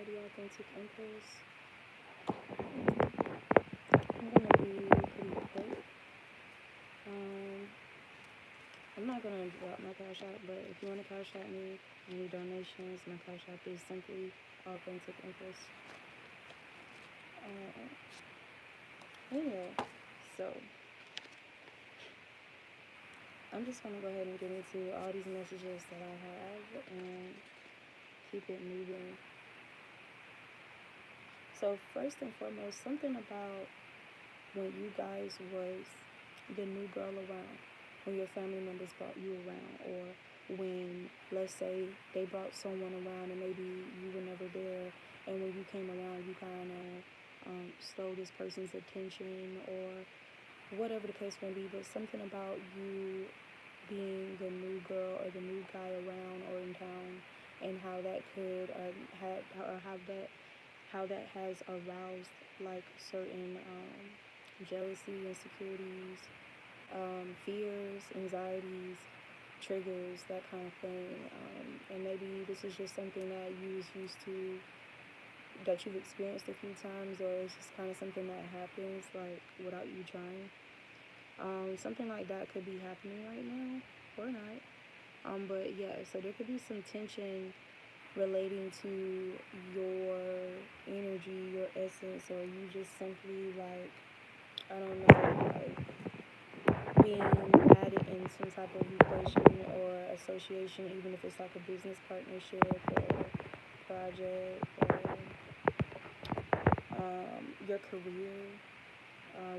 the Authentic Empress. I'm gonna be pretty quick. Um, I'm not gonna drop my cash out, but if you wanna cash out me, any donations, my cash app is simply Authentic Empress. Uh, anyway, so I'm just gonna go ahead and get into all these messages that I have and keep it moving. So first and foremost, something about when you guys was the new girl around, when your family members brought you around, or when, let's say, they brought someone around and maybe you were never there, and when you came around, you kind of stole this person's attention, or whatever the case may be, but something about you being the new girl or the new guy around or in town, and how that could had or how that has aroused like certain jealousy, insecurities, fears, anxieties, triggers, that kind of thing. And maybe this is just something that you was used to, that you've experienced a few times, or it's just kind of something that happens like without you trying. Something like that could be happening right now or not. But yeah, so there could be some tension relating to your energy, your essence, or you just simply like, I don't know, like being added in some type of equation or association, even if it's like a business partnership or project or your career,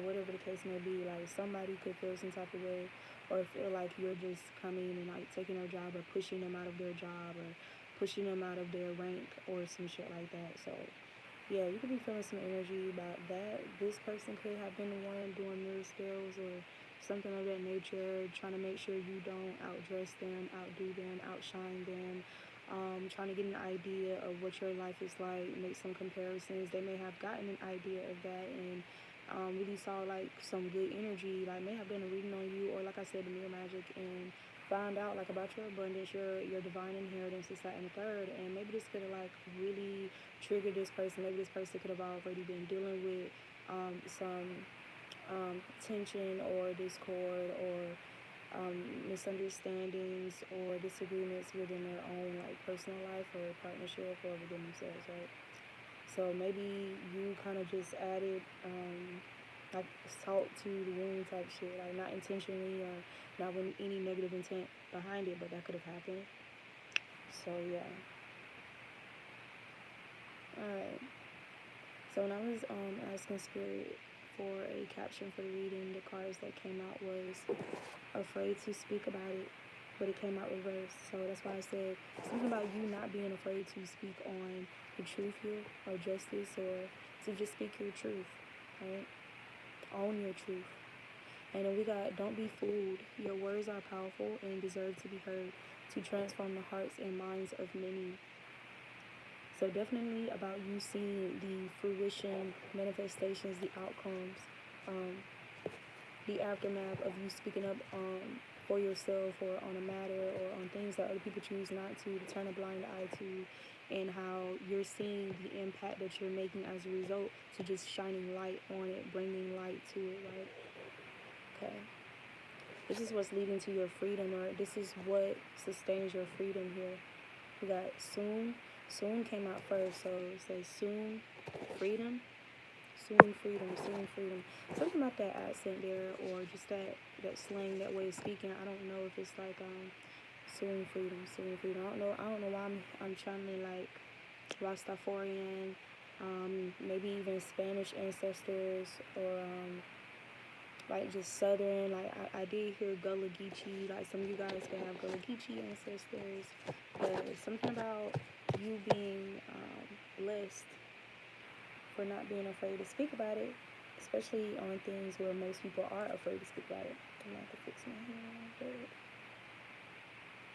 whatever the case may be. Like somebody could feel some type of way, or feel like you're just coming and like taking their job, or pushing them out of their job, or pushing them out of their rank, or some shit like that. So yeah, you could be feeling some energy about that. This person could have been the one doing mirror skills or something of that nature, trying to make sure you don't outdress them, outdo them, outshine them. Trying to get an idea of what your life is like, make some comparisons. They may have gotten an idea of that and really saw like some good energy, like may have done a reading on you, or like I said, the mirror magic, and find out like about your abundance, your divine inheritance, this, that, and the third. And maybe this could have like really triggered this person. Maybe this person could have already been dealing with some tension or discord or misunderstandings or disagreements within their own like personal life or partnership or within themselves, right? So maybe you kind of just added like salt to the wound type shit, like not intentionally or not with any negative intent behind it, but that could have happened. So yeah. Alright. So when I was asking Spirit for a caption for the reading, the cards that came out was afraid to speak about it, but it came out reversed. So that's why I said something about you not being afraid to speak on the truth here, or justice, or to just speak your truth, right? Own your truth. And then we got, don't be fooled. Your words are powerful and deserve to be heard, to transform the hearts and minds of many. So definitely about you seeing the fruition, manifestations, the outcomes, um, the aftermath of you speaking up for yourself, or on a matter, or on things that other people choose not to turn a blind eye to, and how you're seeing the impact that you're making as a result, to just shining light on it, bringing light to it, right? Okay. This is what's leading to your freedom, or this is what sustains your freedom here. We got soon. Soon came out first, so it says soon, freedom. Soon freedom, soon freedom. Something about that accent there, or just that slang, that way of speaking. I don't know if it's like soon freedom, soon freedom. I don't know why I'm trying to like Rastafarian, maybe even Spanish ancestors, or like just Southern. Like I did hear Gullah Geechee. Like some of you guys could have Gullah Geechee ancestors, but something about you being blessed for not being afraid to speak about it, especially on things where most people are afraid to speak about it. I'm gonna have to fix my hair, but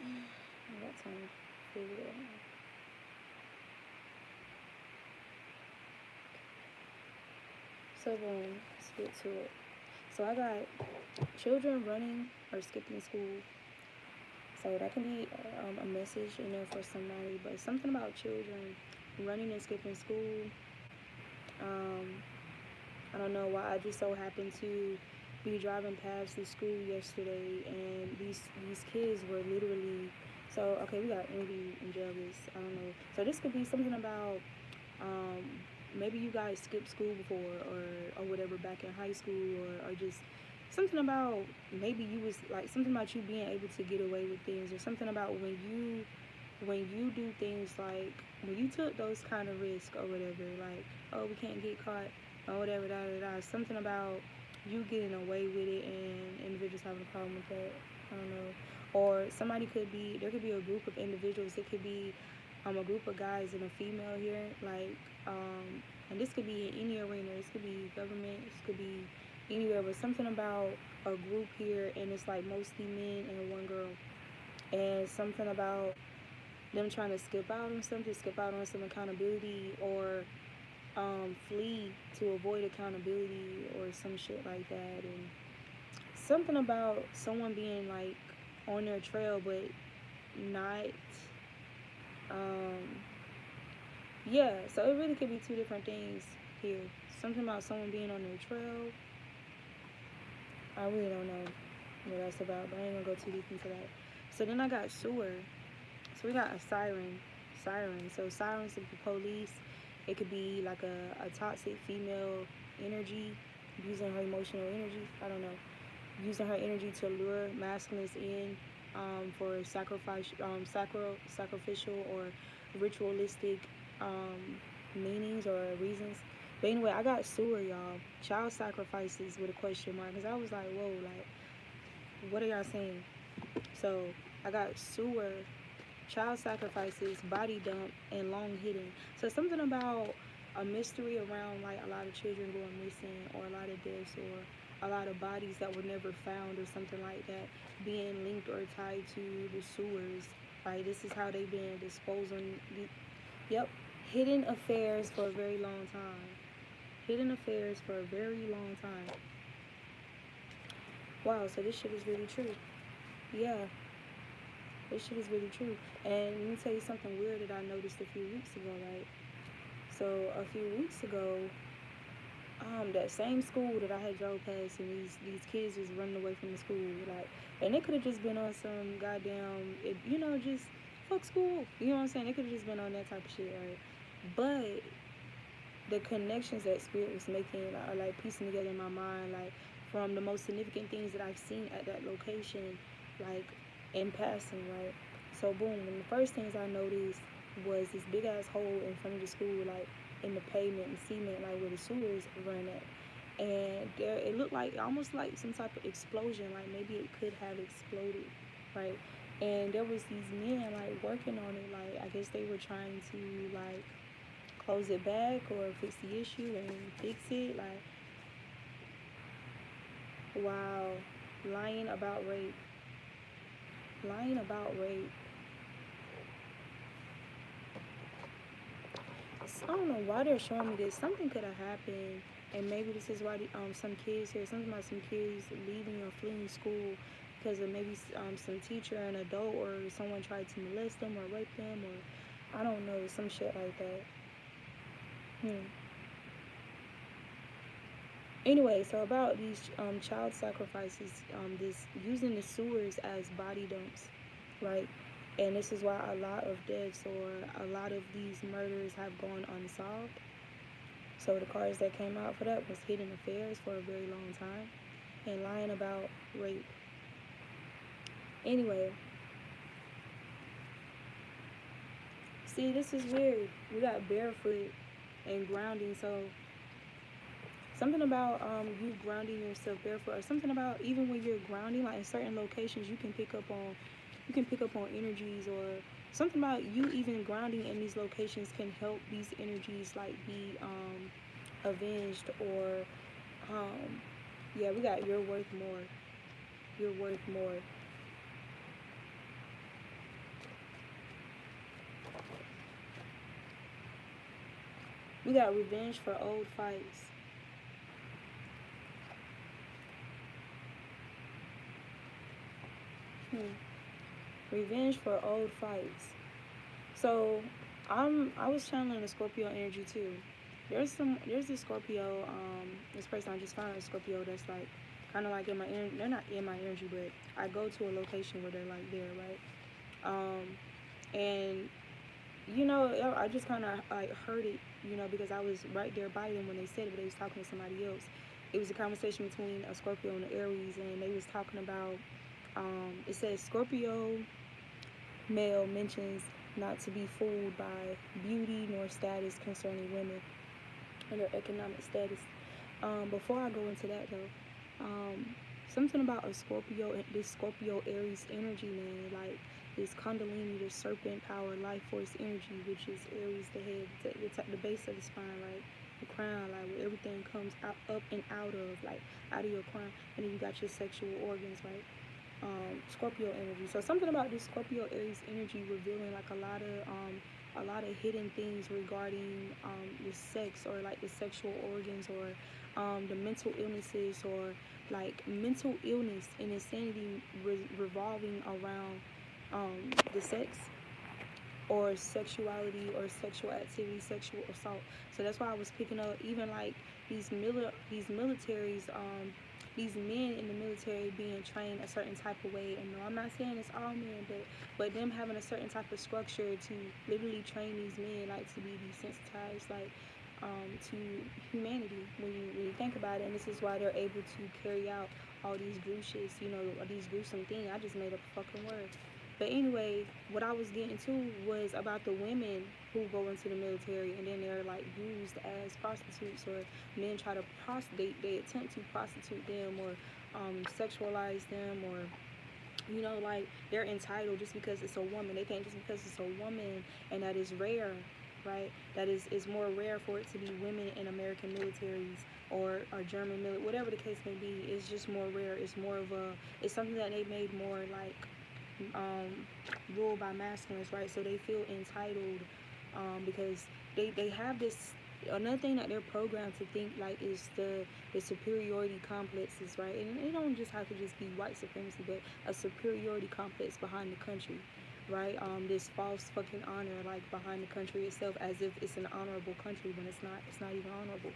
I got time to figure it out. So boom, let's get to it. So I got children running or skipping school. So that can be a message in there for somebody, but something about children running and skipping school. I don't know why. I just so happened to be driving past the school yesterday, and these kids were literally. So okay, we got envy and jealous. I don't know. So this could be something about um, maybe you guys skipped school before, or whatever, back in high school, or just something about, maybe you was like, something about you being able to get away with things, or something about when you do things, like when you took those kind of risks or whatever, like, oh, we can't get caught or whatever, something about you getting away with it and individuals having a problem with that. I don't know. Or there could be a group of individuals. It could be a group of guys and a female here, like, and this could be in any arena. This could be government. This could be anywhere, but something about a group here, and it's like mostly men and one girl, and something about them trying to skip out on some accountability, or flee to avoid accountability, or some shit like that, and something about someone being like on their trail, but not. Um, yeah, so it really could be two different things here. Something about someone being on their trail. I really don't know what that's about, but I ain't gonna go too deep into that. So then I got sewer. So we got a siren. So sirens is the police. It could be like a toxic female energy, using her emotional energy. I don't know. Using her energy to lure masculines in, for sacrificial or ritualistic meanings or reasons. But anyway, I got sewer, y'all. Child sacrifices with a question mark, because I was like, whoa, like, what are y'all saying? So I got sewer, child sacrifices, body dump, and long hidden. So something about a mystery around, like, a lot of children going missing, or a lot of deaths, or a lot of bodies that were never found, or something like that, being linked or tied to the sewers. Right? This is how they've been disposing. Yep, hidden affairs for a very long time. Hidden affairs for a very long time. Wow, so this shit is really true. Yeah, this shit is really true. And let me tell you something weird that I noticed a few weeks ago, right? So a few weeks ago, that same school that I had drove past, and these kids was running away from the school, like, and they could have just been on some goddamn, just fuck school. You know what I'm saying? They could have just been on that type of shit, right? But the connections that Spirit was making are like piecing together in my mind, like, from the most significant things that I've seen at that location, like, in passing, right? So boom, and the first things I noticed was this big ass hole in front of the school, like, in the pavement and cement, like where the sewers run at. And there, it looked like almost like some type of explosion, like maybe it could have exploded, right? And there was these men like working on it, like I guess they were trying to like close it back or fix the issue and fix it. Like, wow, lying about rape. Lying about rape. I don't know why they're showing me this. Something could have happened, and maybe this is why some kids here. Something about some kids leaving or fleeing school because of maybe some teacher, an adult, or someone tried to molest them or rape them, or I don't know, some shit like that. Anyway, so about these child sacrifices, this using the sewers as body dumps, right? And this is why a lot of deaths or a lot of these murders have gone unsolved. So the cards that came out for that was hidden affairs for a very long time and lying about rape. Anyway, see, this is weird. We got barefoot and grounding. So something about you grounding yourself barefoot, or something about even when you're grounding, like in certain locations, you can pick up on energies, or something about you even grounding in these locations can help these energies like be avenged, or yeah, we got you're worth more. You're worth more. We got revenge for old fights. Revenge for old fights. So I was channeling the Scorpio energy too. There's this Scorpio, this person I just found, a Scorpio that's like kind of like in my energy. They're not in my energy, but I go to a location where they're like there, right? And I just kind of like heard it, because I was right there by them when they said it, but they was talking to somebody else. It was a conversation between a Scorpio and an Aries, and they was talking about. It says Scorpio male mentions not to be fooled by beauty nor status concerning women and their economic status. Before I go into that though, something about a Scorpio, this Scorpio Aries energy, man, like this Kundalini, this serpent power, life force energy, which is Aries, the head, the base of the spine, right? The crown, like where everything comes out, up and out of, like out of your crown, and then you got your sexual organs, right? Scorpio energy. So something about this Scorpio Aries energy revealing like a lot of hidden things regarding the sex, or like the sexual organs, or the mental illnesses, or like mental illness and insanity revolving around the sex or sexuality or sexual activity, sexual assault. So that's why I was picking up even like these militaries, these men in the military being trained a certain type of way. And no, I'm not saying it's all men, but them having a certain type of structure to literally train these men like to be desensitized, like to humanity when you think about it. And this is why they're able to carry out all these these gruesome things. I just made up a fucking word. But anyway, what I was getting to was about the women who go into the military and then they're like used as prostitutes, or men try to they attempt to prostitute them, or sexualize them, or like they're entitled just because it's a woman. They think just because it's a woman, and that is rare, right? That is more rare for it to be women in American militaries, or German military, whatever the case may be. It's just more rare. It's more of it's something that they made more like ruled by masculines, right? So they feel entitled, because they have this. Another thing that they're programmed to think like is the superiority complexes, right? And it don't just have to just be white supremacy, but a superiority complex behind the country, right? This false fucking honor like behind the country itself, as if it's an honorable country when it's not. It's not even honorable.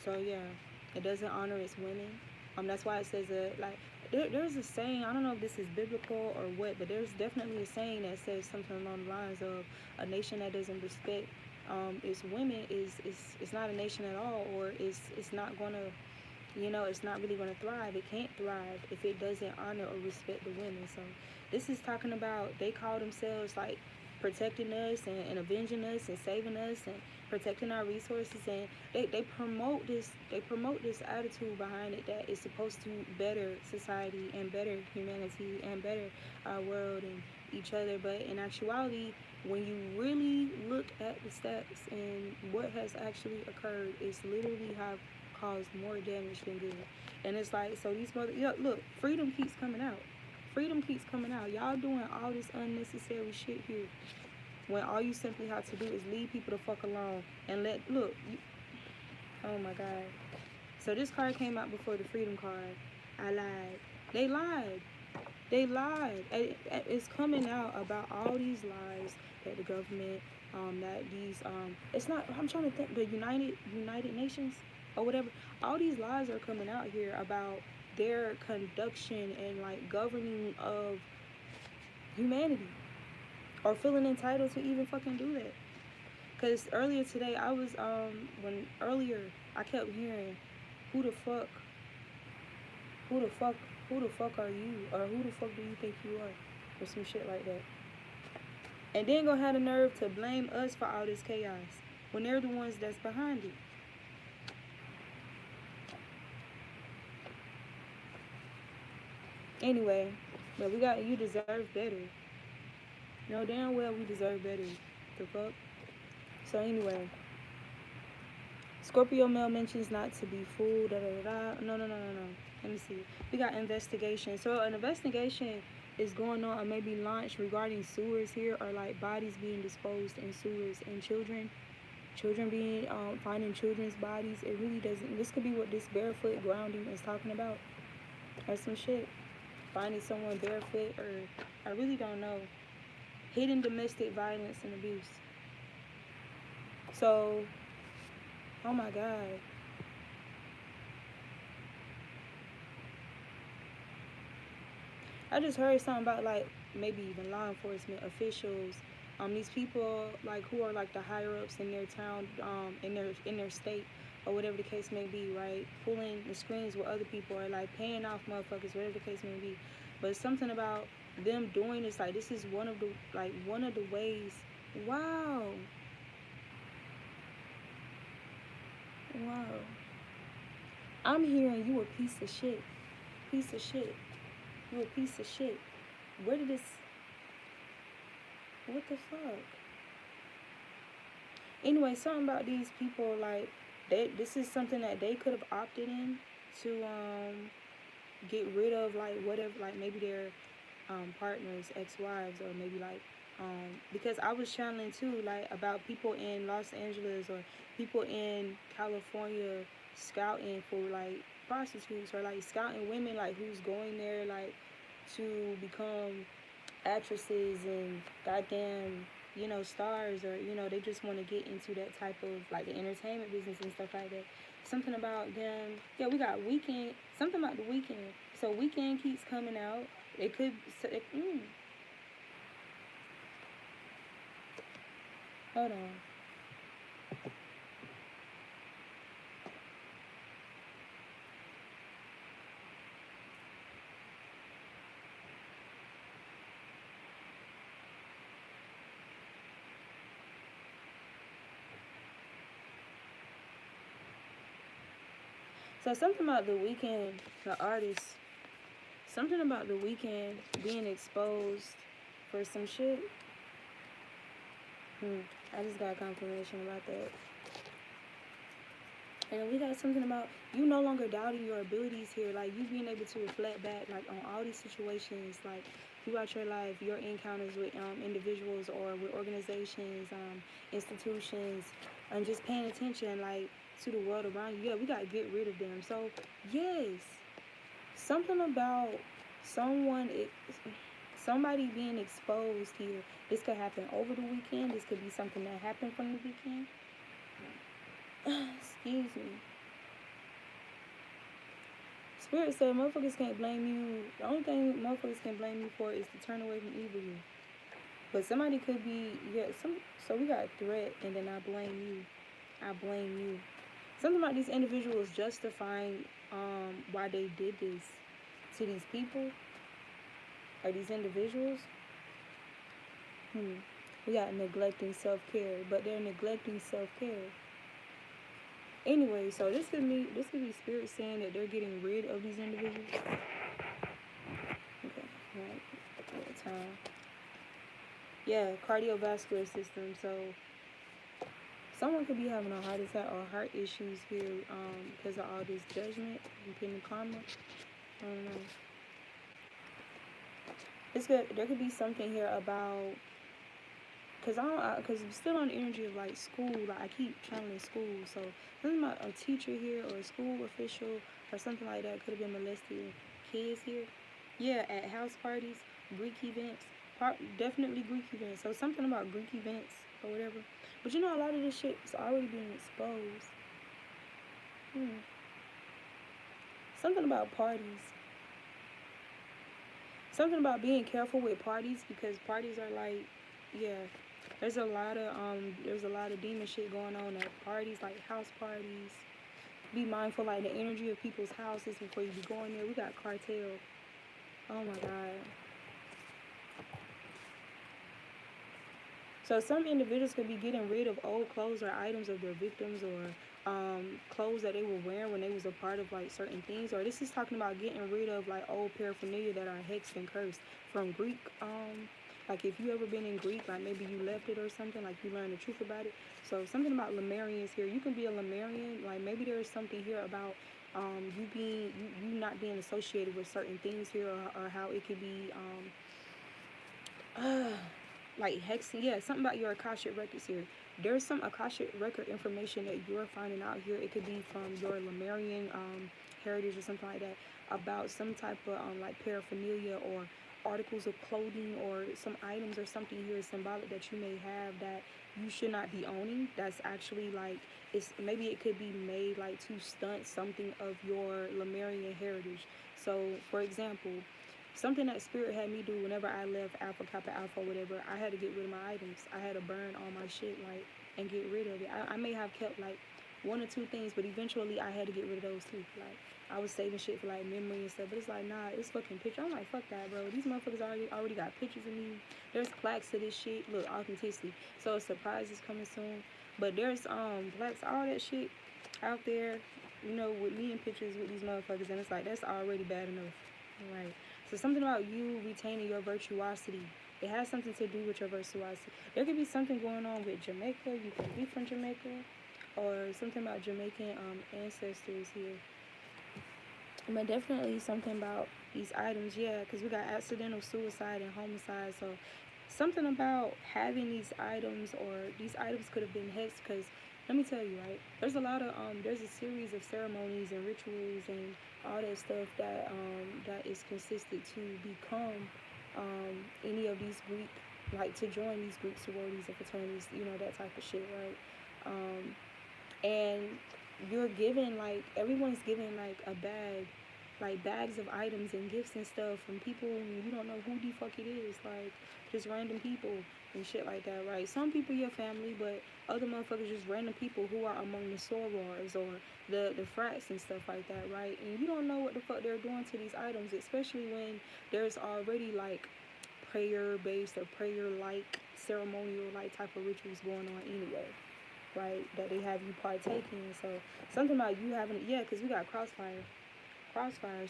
So yeah, it doesn't honor its women. That's why it says like there's a saying. I don't know if this is biblical or what, but there's definitely a saying that says something along the lines of a nation that doesn't respect its women is not a nation at all, or it's not gonna it's not really gonna thrive. It can't thrive if it doesn't honor or respect the women. So this is talking about they call themselves like protecting us and avenging us and saving us and protecting our resources, and they promote this attitude behind it that is supposed to better society and better humanity and better our world and each other. But in actuality, when you really look at the stats and what has actually occurred, it's literally have caused more damage than good. And it's like, so these look, freedom keeps coming out. Freedom keeps coming out. Y'all doing all this unnecessary shit here, when all you simply have to do is leave people the fuck alone and oh my god. So this card came out before the freedom card. I lied. They lied. They lied. It's coming out about all these lies that the government, that these, it's not. I'm trying to think. The United Nations or whatever. All these lies are coming out here about their conduction and like governing of humanity, or feeling entitled to even fucking do that. Cause earlier today I was I kept hearing, who the fuck, who the fuck, who the fuck are you, or who the fuck do you think you are, or some shit like that. And then gonna have the nerve to blame us for all this chaos when they're the ones that's behind it. Anyway, but you deserve better. You know damn well we deserve better. The fuck. So anyway, Scorpio male mentions not to be fooled. Da, da, da, da. No. Let me see. We got investigation. So an investigation is going on, or maybe launched, regarding sewers here, or like bodies being disposed in sewers, and children being finding children's bodies. It really doesn't. This could be what this barefoot grounding is talking about. That's some shit. Finding someone barefoot, or I really don't know. hidden domestic violence and abuse. So, oh my God. I just heard something about like maybe even law enforcement officials, these people like who are like the higher ups in their town, in their state, or whatever the case may be, right? Pulling the screens with other people or like paying off motherfuckers, whatever the case may be. But something about them doing this, like this is one of the ways. Wow, wow. I'm hearing you a piece of shit, piece of shit. You a piece of shit. Where did this? What the fuck? Anyway, something about these people like this is something that they could have opted in to get rid of, like whatever, like maybe their partners, ex-wives, or maybe like because I was channeling too, like about people in Los Angeles or people in California scouting for like prostitutes, or like scouting women like who's going there like to become actresses and goddamn, stars, or they just want to get into that type of like the entertainment business and stuff like that. Something about them. Yeah, we got Weekend. Something about the Weekend. So Weekend keeps coming out. It could. Hold on. So something about the Weekend, the artist. Something about the Weekend being exposed for some shit. I just got confirmation about that. And we got something about you no longer doubting your abilities here, like you being able to reflect back like on all these situations, like throughout your life, your encounters with individuals or with organizations, institutions, and just paying attention like to the world around you. Yeah, we gotta get rid of them. So yes, something about someone, somebody being exposed here. This could happen over the weekend. This could be something that happened from the weekend. Excuse me. Spirit said motherfuckers can't blame you. The only thing motherfuckers can blame you for is to turn away from evil you. But somebody could be, so we got threat, and then I blame you. I blame you. Something about these individuals justifying why they did this to these people or these individuals. We got neglecting self-care, but they're neglecting self-care. Anyway, so this could be Spirit saying that they're getting rid of these individuals. Okay, right. Time. Yeah, cardiovascular system. So someone could be having a heart attack or heart issues here because of all this judgment and penny karma. I don't know. There could be something here about because I'm still on the energy of like school. Like I keep channeling school, so something about a teacher here or a school official or something like that could have been molesting kids here. Yeah, at house parties, Greek events, definitely Greek events. So something about Greek events or whatever. But a lot of this shit is already being exposed. Something about parties. Something about being careful with parties, because parties are like, yeah. There's a lot of demon shit going on at parties, like house parties. Be mindful like the energy of people's houses before you be going there. We got cartel. Oh my God. So some individuals could be getting rid of old clothes or items of their victims, or clothes that they were wearing when they was a part of like certain things. Or this is talking about getting rid of like old paraphernalia that are hexed and cursed from Greek. Like if you ever been in Greek, like maybe you left it or something, like you learned the truth about it. So something about Lemurians here. You can be a Lemurian. Like maybe there's something here about you not being associated with certain things here, or how it could be like hexing. Yeah, something about your Akashic records here. There's some Akashic record information that you're finding out here. It could be from your Lemurian heritage or something like that, about some type of like paraphernalia or articles of clothing or some items or something here is symbolic that you may have that you should not be owning. That's actually like, it's maybe it could be made like to stunt something of your Lemurian heritage. So for example, something that spirit had me do whenever I left Alpha Kappa Alpha, whatever, I had to get rid of my items. I had to burn all my shit, like, and get rid of it. I may have kept like one or two things, but eventually I had to get rid of those too. Like, I was saving shit for like memory and stuff, but it's like, nah, it's fucking picture. I'm like, fuck that, bro. These motherfuckers already got pictures of me. There's plaques to this shit. Look, authenticity. So a surprise is coming soon. But there's plaques, all that shit out there, you know, with me in pictures with these motherfuckers, and it's like, that's already bad enough. Right. So something about you retaining your virtuosity. It has something to do with your virtuosity. There could be something going on with Jamaica. You could be from Jamaica, or something about Jamaican ancestors here. But definitely something about these items, yeah, because we got accidental suicide and homicide. So something about having these items, or these items could have been hexed. Because let me tell you, right, there's a lot of there's a series of ceremonies and rituals and all that stuff that that is consistent to become any of these Greek, like to join these Greek sororities and fraternities, you know, that type of shit, right? And you're given, like, everyone's given like a bag, like bags of items and gifts and stuff from people, and you don't know who the fuck it is, like just random people and shit like that, right? Some people your family, but other motherfuckers just random people who are among the sorors or the frats and stuff like that, right? And you don't know what the fuck they're doing to these items, especially when there's already like prayer based or prayer like ceremonial like type of rituals going on anyway, right, that they have you partake in. So something about you having, yeah, because we got crossfire,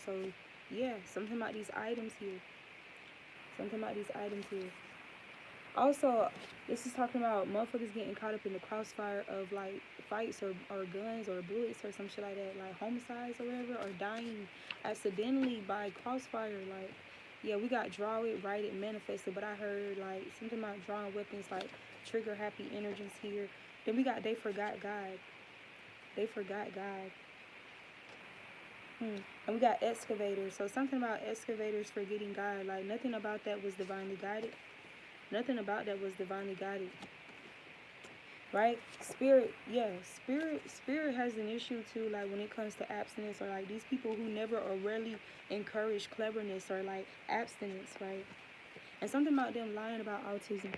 so yeah, something about these items here, also. This is talking about motherfuckers getting caught up in the crossfire of like fights or guns or bullets or some shit like that, like homicides or whatever, or dying accidentally by crossfire. Like, yeah, we got draw it, write it, manifest it, but I heard like something about drawing weapons like trigger happy energies here. Then we got they forgot God. And we got excavators. So something about excavators forgetting God. Like nothing about that was divinely guided. Right? Spirit, yeah. Spirit has an issue too, like when it comes to abstinence, or like these people who never or rarely encourage cleverness or like abstinence, right? And something about them lying about autism.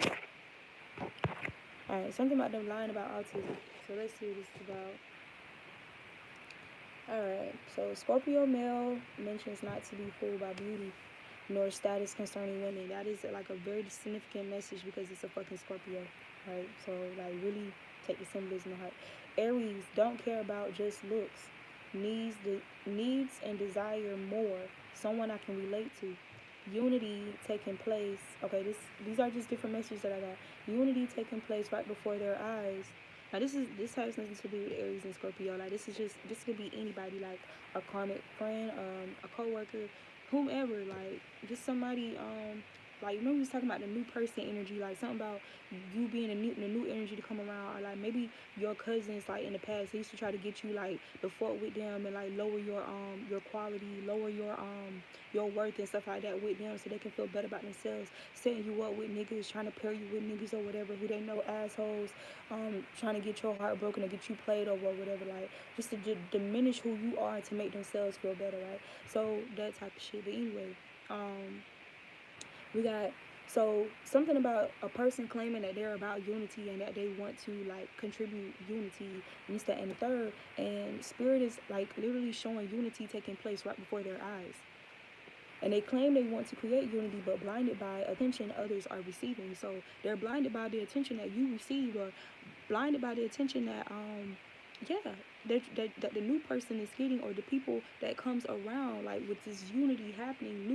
Alright, something about them lying about autism. So let's see what this is about. Alright, so Scorpio male mentions not to be fooled by beauty nor status concerning women. That is like a very significant message because it's a fucking Scorpio, right? So like really take the symbolism to heart. Aries don't care about just looks, needs and desire more, someone I can relate to. Unity taking place. Okay, these are just different messages that I got. Unity taking place right before their eyes. Now this has nothing to do with Aries and Scorpio. Like this could be anybody, like a karmic friend, a coworker, whomever, like just somebody, like remember we was talking about the new person energy, like something about you being the new energy to come around, or like maybe your cousins, like in the past they used to try to get you like to fuck with them and like lower your quality, lower your worth and stuff like that with them, so they can feel better about themselves, setting you up with niggas, trying to pair you with niggas or whatever who they know assholes, trying to get your heart broken or get you played over or whatever, like just to diminish who you are to make themselves feel better, right? So that type of shit. But anyway, we got, so something about a person claiming that they're about unity and that they want to like contribute unity and this, that, and the third, and spirit is like literally showing unity taking place right before their eyes. And they claim they want to create unity, but blinded by attention others are receiving. So they're blinded by the attention that you received, or blinded by the attention that that the new person is getting, or the people that comes around, like with this unity happening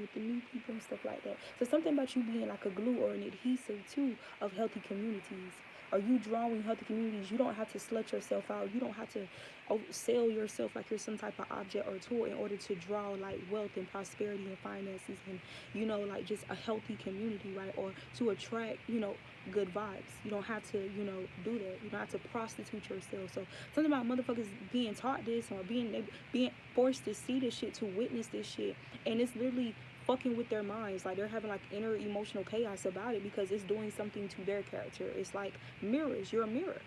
with the new people and stuff like that. So something about you being like a glue or an adhesive too of healthy communities. Are you drawing healthy communities? You don't have to slut yourself out. You don't have to sell yourself like you're some type of object or tool in order to draw like wealth and prosperity and finances and, you know, like just a healthy community, right? Or to attract, you know, good vibes. You don't have to, you know, do that. You don't have to prostitute yourself. So something about motherfuckers being taught this or being forced to see this shit, to witness this shit, and it's literally fucking with their minds. Like they're having like inner emotional chaos about it because it's doing something to their character. It's like mirrors. You're a mirror.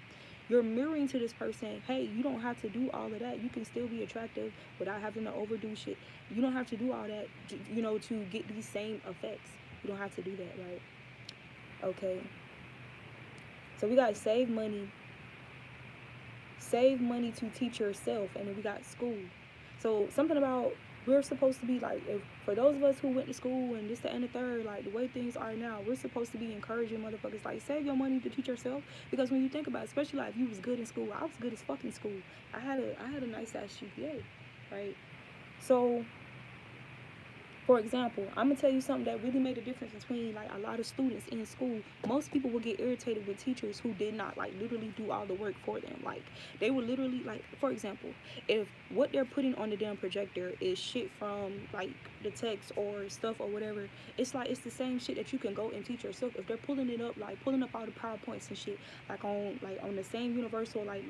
You're mirroring to this person, hey, you don't have to do all of that. You can still be attractive without having to overdo shit. You don't have to do all that, you know, to get these same effects. You don't have to do that, right? Okay. So we got save money. Save money to teach yourself. And then we got school. So something about, we're supposed to be like, if for those of us who went to school and this, that, and the third, like the way things are now, we're supposed to be encouraging motherfuckers, like, save your money to teach yourself. Because when you think about it, especially like if you was good in school, I was good as fucking school. I had a nice ass GPA, right? So for example, I'm gonna tell you something that really made a difference between like a lot of students in school. Most people would get irritated with teachers who did not like literally do all the work for them. Like they would literally, like, for example, if what they're putting on the damn projector is shit from like the text or stuff or whatever, it's like it's the same shit that you can go and teach yourself. If they're pulling it up, like pulling up all the PowerPoints and shit, like on the same universal, like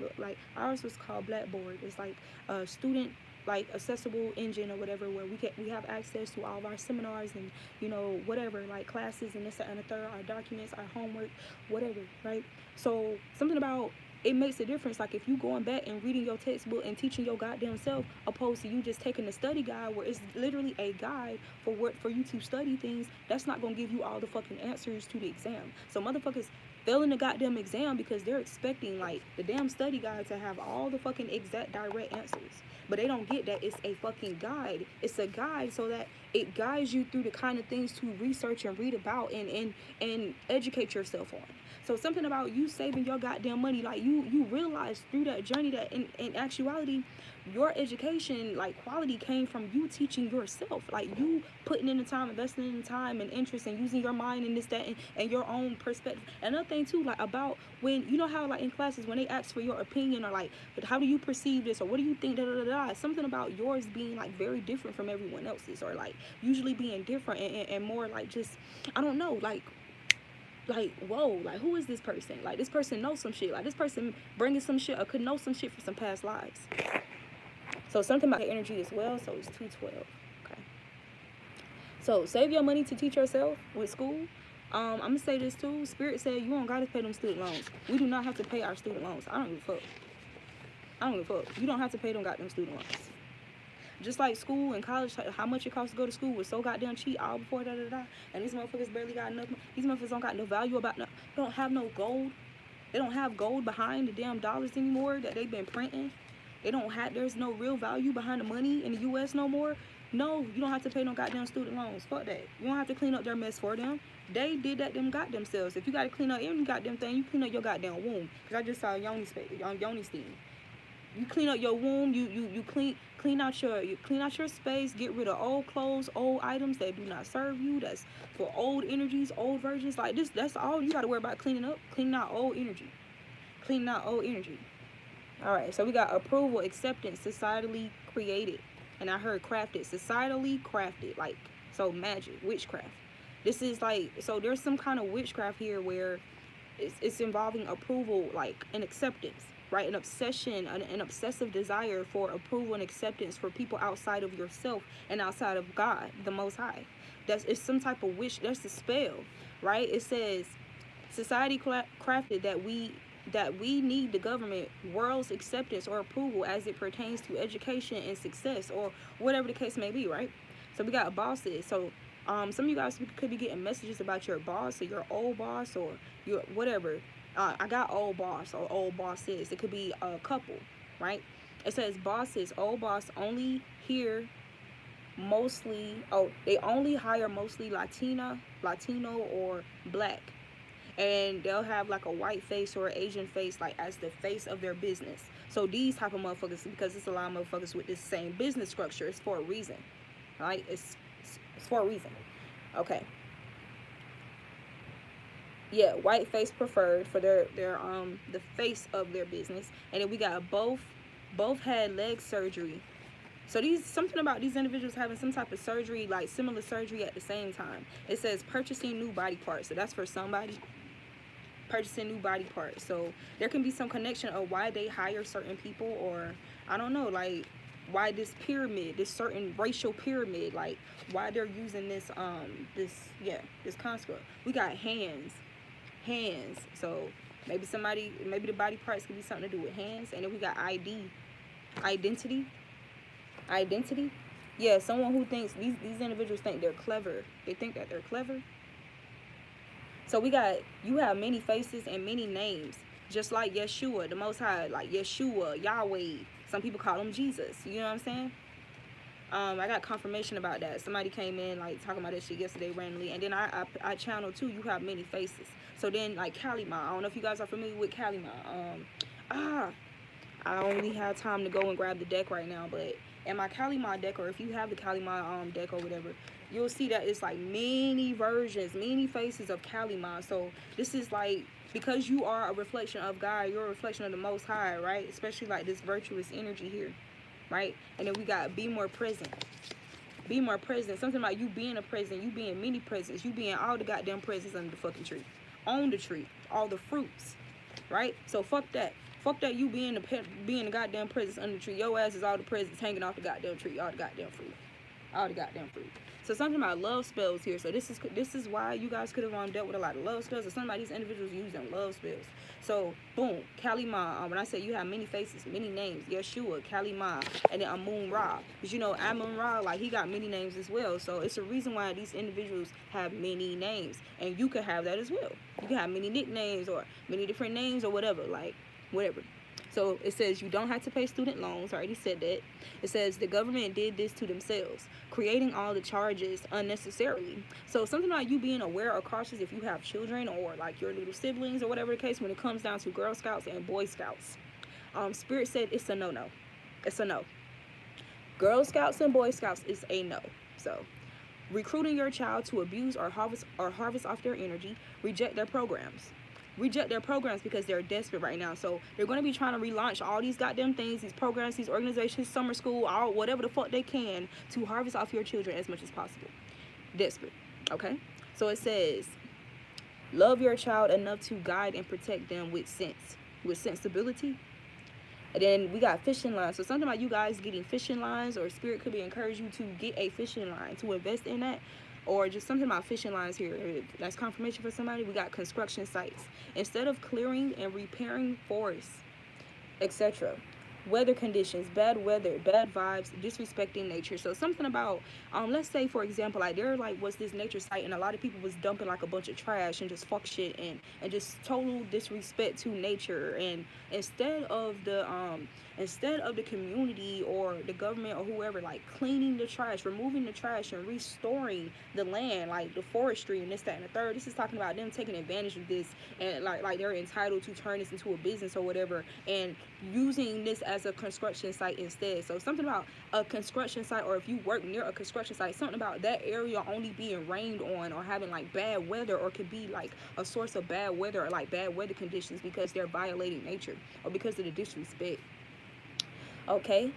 ours was called Blackboard. It's like a student like accessible engine or whatever, where we have access to all of our seminars and, you know, whatever, like classes and this, that, and the third, our documents, our homework, whatever, right? So something about it makes a difference. Like if you going back and reading your textbook and teaching your goddamn self, opposed to you just taking the study guide where it's literally a guide for you to study things, that's not gonna give you all the fucking answers to the exam. So motherfuckers failing the goddamn exam because they're expecting like the damn study guide to have all the fucking exact direct answers. But they don't get that it's a fucking guide. It's a guide so that it guides you through the kind of things to research and read about and educate yourself on. So something about you saving your goddamn money, like you realize through that journey that in actuality, your education, like quality, came from you teaching yourself. Like you putting in the time, investing in the time and interest and using your mind and this, that, and your own perspective. Another thing too, like about when, you know how like in classes when they ask for your opinion or like, how do you perceive this or what do you think, da da da da, something about yours being like very different from everyone else's, or like usually being different and more like just, I don't know, like whoa, like who is this person? Like this person knows some shit. Like this person bringing some shit or could know some shit from some past lives. So something about the energy as well. So it's 212. Okay. So save your money to teach yourself with school. I'm gonna say this too. Spirit said you don't gotta pay them student loans. We do not have to pay our student loans. I don't give a fuck. I don't give a fuck. You don't have to pay them goddamn student loans. Just like school and college, how much it costs to go to school was so goddamn cheap all before da da da. And these motherfuckers barely got enough. These motherfuckers don't got no value about no. They don't have no gold. They don't have gold behind the damn dollars anymore that they've been printing. They don't have. There's no real value behind the money in the U.S. no more. No, you don't have to pay no goddamn student loans. Fuck that. You don't have to clean up their mess for them. They did that them goddamn selves. If you gotta clean up any goddamn thing, you clean up your goddamn womb. Cause I just saw Yoni steam. You clean up your womb. You clean out your space. Get rid of old clothes, old items that do not serve you. That's for old energies, old versions. Like this. That's all you gotta worry about, cleaning up. Cleaning out old energy. Cleaning out old energy. All right. So we got approval, acceptance, societally created, and I heard crafted, societally crafted. Like so, magic, witchcraft. This is like, so there's some kind of witchcraft here where it's involving approval, like an acceptance. Right, an obsession, an obsessive desire for approval and acceptance for people outside of yourself and outside of God, the Most High. It's some type of wish. That's the spell, right? It says, society crafted that we need the government, world's acceptance or approval as it pertains to education and success or whatever the case may be, right? So we got bosses. So some of you guys could be getting messages about your boss or your old boss or your whatever. I got old boss or old bosses. It could be a couple, right? It says bosses, old boss only here mostly, they only hire mostly Latino or black. And they'll have like a white face or an Asian face like as the face of their business. So these type of motherfuckers, because it's a lot of motherfuckers with this same business structure, it's for a reason, right? It's for a reason. Okay. Yeah, white face preferred for their the face of their business. And then we got both had leg surgery. So something about these individuals having some type of surgery, like similar surgery at the same time. It says purchasing new body parts. So that's for somebody purchasing new body parts. So there can be some connection of why they hire certain people, or I don't know, like why this pyramid, this certain racial pyramid, like why they're using this this construct. We got hands. So maybe the body parts could be something to do with hands. And then we got identity. Yeah, someone who thinks these individuals think they're clever. They think that they're clever. So you have many faces and many names, just like Yeshua, the Most High, like Yeshua, Yahweh. Some people call him Jesus. You know what I'm saying? I got confirmation about that. Somebody came in like talking about that shit yesterday randomly, and then I channeled too. You have many faces. So then like Kalima, I don't know if you guys are familiar with Kalima. I only have time to go and grab the deck right now, but in my Kalima deck, or if you have the Kalima deck or whatever, you'll see that it's like many versions, many faces of Kalima. So this is like, because you are a reflection of God, you're a reflection of the Most High, right? Especially like this virtuous energy here, right? And then we got be more present. Be more present. Something about you being a present, you being many presents, you being all the goddamn presents under the fucking tree. On the tree. All the fruits. Right? So fuck that. Fuck that you being the goddamn presents under the tree. Your ass is all the presents hanging off the goddamn tree. All the goddamn fruit. All the goddamn fruit. So something about love spells here. So this is why you guys could have dealt with a lot of love spells. Or some of these individuals using love spells. So boom, Kalima. When I say you have many faces, many names, Yeshua, Kalima, and then Amun Ra. Because you know Amun Ra, like he got many names as well. So it's a reason why these individuals have many names, and you could have that as well. You can have many nicknames or many different names or whatever, like whatever. So it says you don't have to pay student loans. I already said that. It says the government did this to themselves, creating all the charges unnecessarily. So something about you being aware or cautious if you have children or like your little siblings or whatever the case when it comes down to Girl Scouts and Boy Scouts. Spirit said it's a no-no. It's a no. Girl Scouts and Boy Scouts is a no. So recruiting your child to abuse or harvest off their energy, reject their programs. Reject their programs because they're desperate right now. So they're going to be trying to relaunch all these goddamn things, these programs, these organizations, summer school, all whatever the fuck they can to harvest off your children as much as possible. Desperate. Okay? So it says, love your child enough to guide and protect them with sense, with sensibility. And then we got fishing lines. So something about you guys getting fishing lines, or Spirit could be encouraging you to get a fishing line, to invest in that. Or just something about fishing lines here. That's confirmation for somebody. We got construction sites. Instead of clearing and repairing forests, etc. Weather conditions, bad weather, bad vibes, disrespecting nature. So something about, let's say for example, like there like was this nature site and a lot of people was dumping like a bunch of trash and just fuck shit and just total disrespect to nature. And instead of the community or the government or whoever like cleaning the trash, removing the trash and restoring the land, like the forestry and this, that, and the third, this is talking about them taking advantage of this and like they're entitled to turn this into a business or whatever and using this as a construction site instead. So something about a construction site, or if you work near a construction site, something about that area only being rained on or having like bad weather, or could be like a source of bad weather or like bad weather conditions because they're violating nature or because of the disrespect. Okay,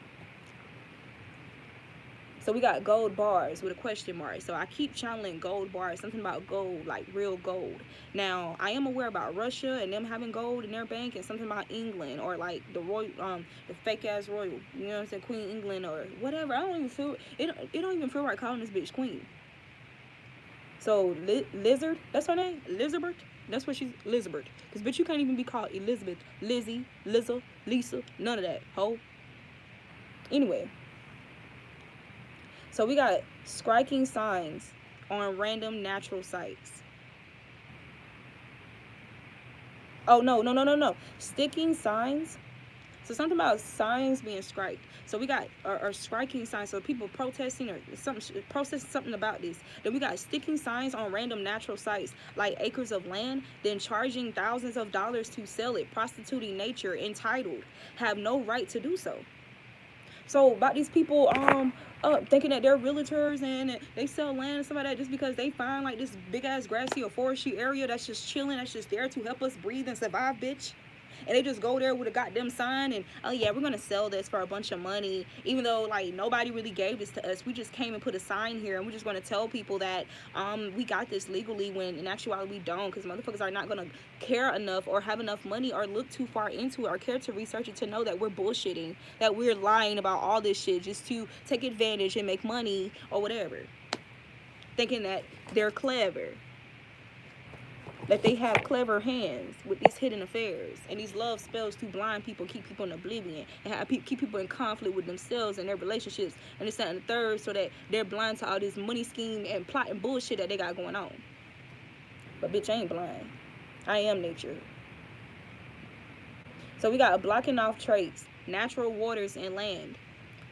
so we got gold bars with a question mark. So I keep channeling gold bars, something about gold, like real gold. Now I am aware about Russia and them having gold in their bank, and something about England or like the royal, the fake ass royal, you know what I'm saying, Queen England or whatever. I don't even feel it. It don't even feel right calling this bitch queen. So Lizard, that's her name, Elizabeth. That's what she's, Elizabeth. Cause bitch, you can't even be called Elizabeth, Lizzie, Lizzo, Lisa, none of that, ho. Anyway, so we got striking signs on random natural sites. Oh, no. Sticking signs. So something about signs being striked. So we got or striking signs. So people protesting or something about this. Then we got sticking signs on random natural sites like acres of land, then charging thousands of dollars to sell it, prostituting nature, entitled, have no right to do so. So about these people thinking that they're realtors and they sell land and stuff like that just because they find like this big ass grassy or forestry area that's just chilling, that's just there to help us breathe and survive, bitch. And they just go there with a goddamn sign and, oh yeah, we're gonna sell this for a bunch of money, even though like nobody really gave this to us. We just came and put a sign here, and we're just gonna tell people that we got this legally, when in actuality we don't, because motherfuckers are not gonna care enough or have enough money or look too far into it or care to research it to know that we're bullshitting, that we're lying about all this shit just to take advantage and make money or whatever, thinking that they're clever, that they have clever hands with these hidden affairs and these love spells to blind people, keep people in oblivion, and keep people in conflict with themselves and their relationships and this, that, and the third, so that they're blind to all this money scheme and plot and bullshit that they got going on. But bitch, I ain't blind. I am nature. So we got blocking off traits, natural waters, and land.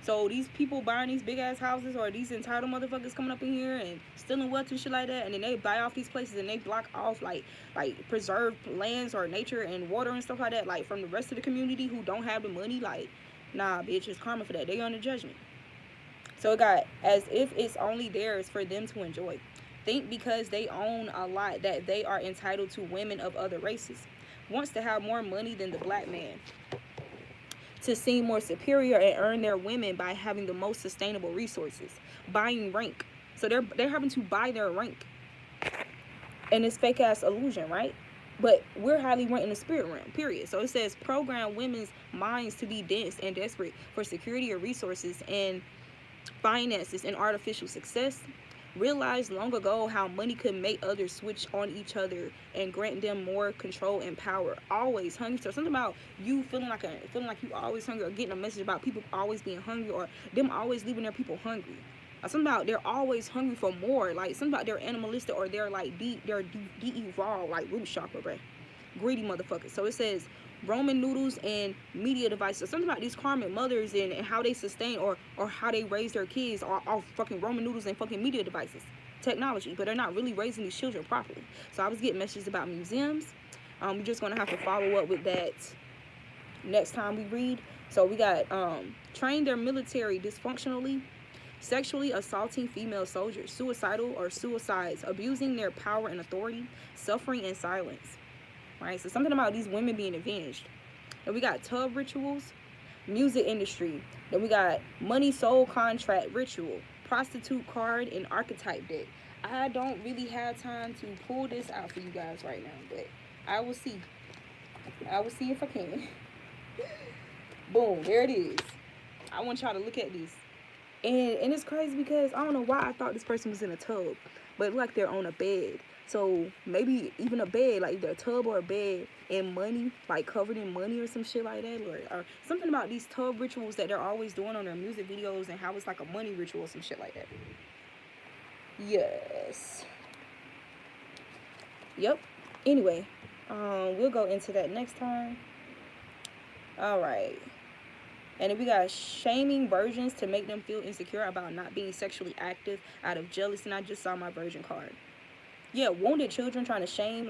So these people buying these big ass houses, or these entitled motherfuckers coming up in here and stealing wealth and shit like that, and then they buy off these places and they block off like preserved lands or nature and water and stuff like that, like from the rest of the community who don't have the money. Like, nah, bitch, it's karma for that. They on the judgment. So it got as if it's only theirs for them to enjoy. Think because they own a lot that they are entitled to women of other races. Wants to have more money than the black man, to seem more superior and earn their women by having the most sustainable resources, buying rank. So they're having to buy their rank, and it's fake ass illusion, right? But we're highly ranked in the spirit realm, period. So it says program women's minds to be dense and desperate for security or resources and finances and artificial success. Realized long ago how money could make others switch on each other and grant them more control and power. Always hungry. So something about you feeling like you always hungry, or getting a message about people always being hungry, or them always leaving their people hungry. Something about they're always hungry for more. Like something about they're animalistic, or they're like de-evolved, like root chakra, bruh. Greedy motherfuckers. So it says Roman noodles and media devices. So something about these karmic mothers and how they sustain or how they raise their kids are all fucking Roman noodles and fucking media devices, technology, but they're not really raising these children properly. So I was getting messages about museums. We're just gonna have to follow up with that next time we read. So we got train their military dysfunctionally, sexually assaulting female soldiers, suicidal or suicides, abusing their power and authority, suffering in silence. Right, so something about these women being avenged. And we got tub rituals, music industry. Then we got money soul contract ritual, prostitute card, and archetype deck. I don't really have time to pull this out for you guys right now, but I will see. I will see if I can. Boom, there it is. I want y'all to look at this. And it's crazy because I don't know why I thought this person was in a tub, but it looked like they're on a bed. So maybe even a bed, like either a tub or a bed, and money, like covered in money or some shit like that, or something about these tub rituals that they're always doing on their music videos, and how it's like a money ritual or some shit like that. Yes. Yep. Anyway, we'll go into that next time. All right. And then we got shaming virgins to make them feel insecure about not being sexually active out of jealousy. And I just saw my virgin card. Yeah, wounded children trying to shaming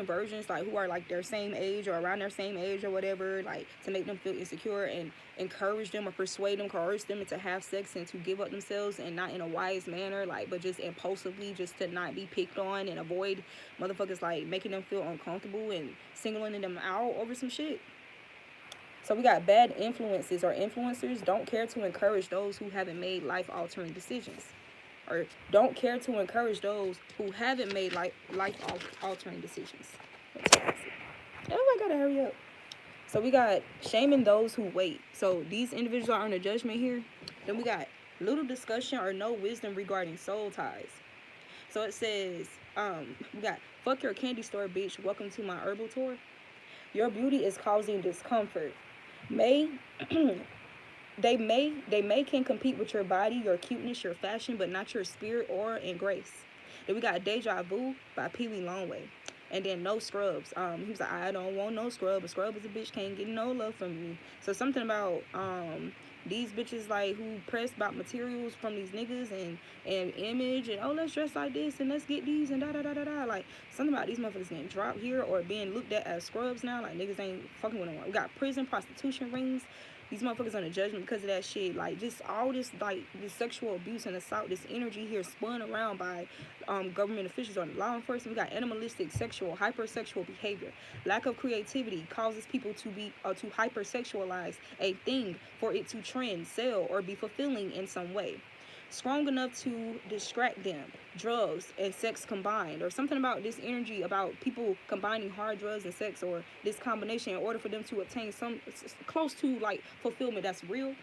virgins, like who are like their same age or around their same age or whatever, like to make them feel insecure and encourage them or persuade them, coerce them into have sex and to give up themselves, and not in a wise manner, like, but just impulsively, just to not be picked on and avoid motherfuckers, like making them feel uncomfortable and singling them out over some shit. So we got bad influences, or influencers don't care to encourage those who haven't made life-altering decisions, or don't care to encourage those who haven't made life-altering decisions. Oh, I gotta hurry up. So we got shaming those who wait. So these individuals are under judgment here. Then we got little discussion or no wisdom regarding soul ties. So it says, we got fuck your candy store, bitch. Welcome to my herbal tour. Your beauty is causing discomfort. They can compete with your body, your cuteness, your fashion, but not your spirit, aura, and grace. Then we got Deja Vu by Pee Wee Longway. And then no scrubs. He was like, I don't want no scrub. A scrub is a bitch, can't get no love from me. So something about these bitches like who press about materials from these niggas and image and, oh, let's dress like this and let's get these and da da da da da. Like, something about these motherfuckers getting dropped here or being looked at as scrubs now. Like, niggas ain't fucking with them. We got prison, prostitution rings. These motherfuckers under judgment because of that shit. Like, just all this, like, this sexual abuse and assault, this energy here spun around by government officials or law enforcement. We got animalistic, sexual, hypersexual behavior. Lack of creativity causes people to be to hypersexualize a thing for it to trend, sell, or be fulfilling in some way. Strong enough to distract them. Drugs and sex combined, or something about this energy about people combining hard drugs and sex, or this combination in order for them to obtain some close to like fulfillment that's real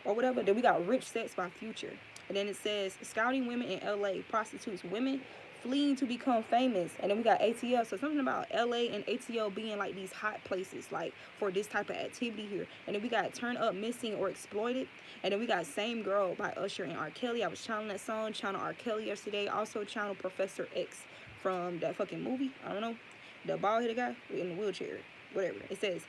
or whatever. Then we got rich sex by Future. And then it says scouting women in LA, prostitutes, women fleeing to become famous. And then we got ATL. So something about LA and ATL being like these hot places like for this type of activity here. And then we got Turn Up, Missing, or Exploited. And then we got Same Girl by Usher and R. Kelly. I was channeling that song, channel R. Kelly yesterday. Also channel Professor X from that fucking movie. I don't know. The bald headed guy in the wheelchair. Whatever. It says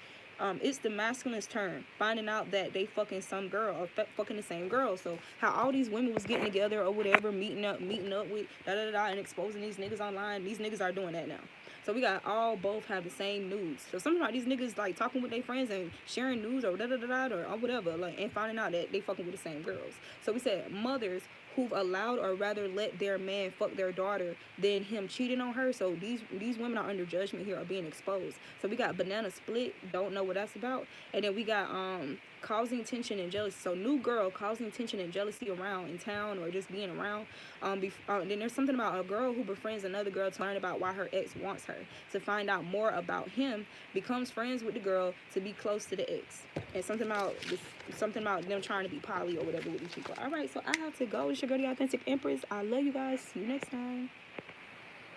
it's the masculine's turn, finding out that they fucking some girl or fucking the same girl. So how all these women was getting together or whatever, meeting up with da da da and exposing these niggas online. These niggas are doing that now. So we got both have the same nudes. So something like these niggas like talking with their friends and sharing news or da da da da or whatever, like, and finding out that they fucking with the same girls. So we said mothers who've allowed or rather let their man fuck their daughter than him cheating on her. So these women are under judgment here, are being exposed. So we got banana split, don't know what that's about. And then we got causing tension and jealousy. So new girl causing tension and jealousy around in town or just being around. Then there's something about a girl who befriends another girl to learn about why her ex wants her, to find out more about him, becomes friends with the girl to be close to the ex. And something about them trying to be poly or whatever with these people. All right, so I have to go. It's your girl, the Authentic Empress. I love you guys. See you next time.